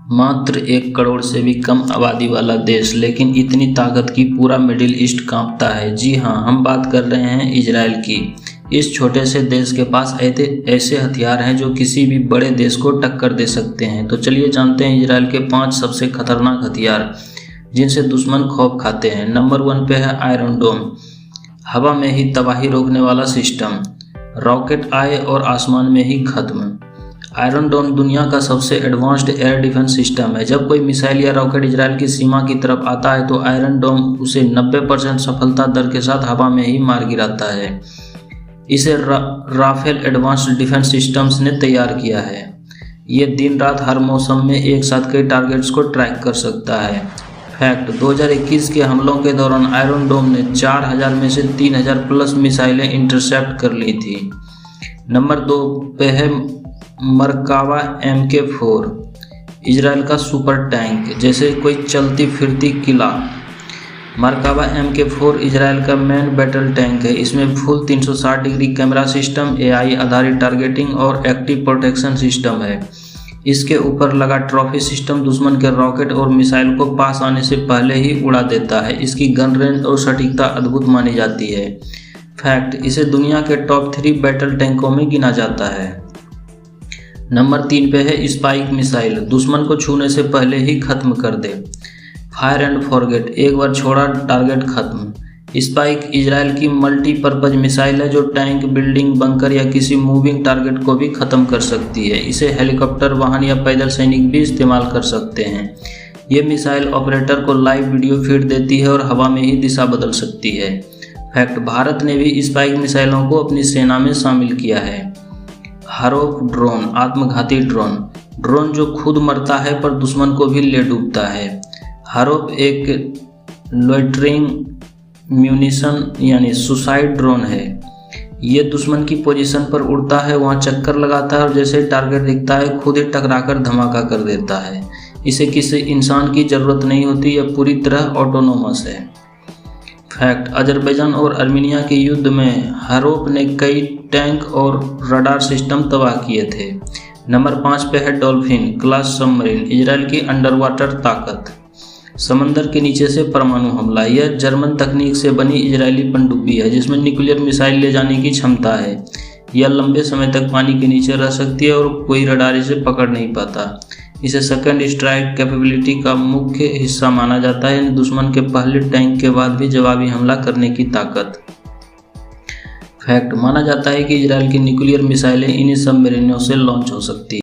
मात्र 1 करोड़ से भी कम आबादी वाला देश, लेकिन इतनी ताकत की पूरा मिडिल ईस्ट कांपता है। जी हाँ, हम बात कर रहे हैं इजराइल की। इस छोटे से देश के पास ऐसे हथियार हैं जो किसी भी बड़े देश को टक्कर दे सकते हैं। तो चलिए जानते हैं इजराइल के 5 सबसे खतरनाक हथियार जिनसे दुश्मन खौफ खाते हैं। नंबर 1 पे है आयरन डोम, हवा में ही तबाही रोकने वाला सिस्टम। रॉकेट आए और आसमान में ही खत्म। आयरन डोम दुनिया का सबसे एडवांस्ड एयर डिफेंस सिस्टम है। जब कोई मिसाइल या रॉकेट इजराइल की सीमा की तरफ आता है तो आयरन डोम उसे 90% सफलता दर के साथ हवा में ही मार गिराता है। इसे राफेल एडवांस्ड डिफेंस सिस्टम्स ने तैयार किया है। ये दिन रात हर मौसम में एक साथ कई टारगेट्स को ट्रैक कर सकता है। फैक्ट, 2021 के हमलों के दौरान आयरन डोम ने 4000 में से 3000 प्लस मिसाइलें इंटरसेप्ट कर ली थी। नंबर 2 पे है मरकावा MK4, इजराइल का सुपर टैंक, जैसे कोई चलती फिरती किला। मरकावा MK4 इजराइल का मेन बैटल टैंक है। इसमें full 360 degree camera system, AI आधारित टारगेटिंग और एक्टिव प्रोटेक्शन सिस्टम है। इसके ऊपर लगा ट्रॉफी सिस्टम दुश्मन के रॉकेट और मिसाइल को पास आने से पहले ही उड़ा देता है। इसकी गन रेंज और सटीकता अद्भुत मानी जाती है। फैक्ट, इसे दुनिया के टॉप 3 बैटल टैंकों में गिना जाता है। नंबर 3 पे है स्पाइक मिसाइल, दुश्मन को छूने से पहले ही खत्म कर दे। फायर एंड फॉरगेट, एक बार छोड़ा टारगेट खत्म। स्पाइक इजराइल की मल्टीपर्पज मिसाइल है जो टैंक, बिल्डिंग, बंकर या किसी मूविंग टारगेट को भी खत्म कर सकती है। इसे हेलीकॉप्टर, वाहन या पैदल सैनिक भी इस्तेमाल कर सकते हैं। ये मिसाइल ऑपरेटर को लाइव वीडियो फीड देती है और हवा में ही दिशा बदल सकती है। फैक्ट, भारत ने भी स्पाइक मिसाइलों को अपनी सेना में शामिल किया है। हारोप ड्रोन, आत्मघाती ड्रोन जो खुद मरता है पर दुश्मन को भी ले डूबता है। हारोप एक लोइटरिंग म्यूनिशन यानी सुसाइड ड्रोन है। ये दुश्मन की पोजीशन पर उड़ता है, वहाँ चक्कर लगाता है और जैसे टारगेट दिखता है खुद ही टकराकर धमाका कर देता है। इसे किसी इंसान की ज़रूरत नहीं होती, यह पूरी तरह ऑटोनोमस है। फैक्ट, अजरबैजान और आर्मीनिया के युद्ध में हारोप ने कई टैंक और रडार सिस्टम तबाह किए थे। नंबर 5 पे है डॉल्फिन क्लास सबमरीन, इजराइल की अंडर वाटर ताकत। समंदर के नीचे से परमाणु हमला, यह जर्मन तकनीक से बनी इजरायली पनडुब्बी है जिसमें न्यूक्लियर मिसाइल ले जाने की क्षमता है। यह लंबे समय तक पानी के नीचे रह सकती है और कोई रडार इसे पकड़ नहीं पाता। इसे सेकंड स्ट्राइक कैपेबिलिटी का मुख्य हिस्सा माना जाता है, दुश्मन के पहले टैंक के बाद भी जवाबी हमला करने की ताकत। फैक्ट, माना जाता है कि इजराइल की न्यूक्लियर मिसाइलें इन्हीं सबमरीनों से लॉन्च हो सकती है।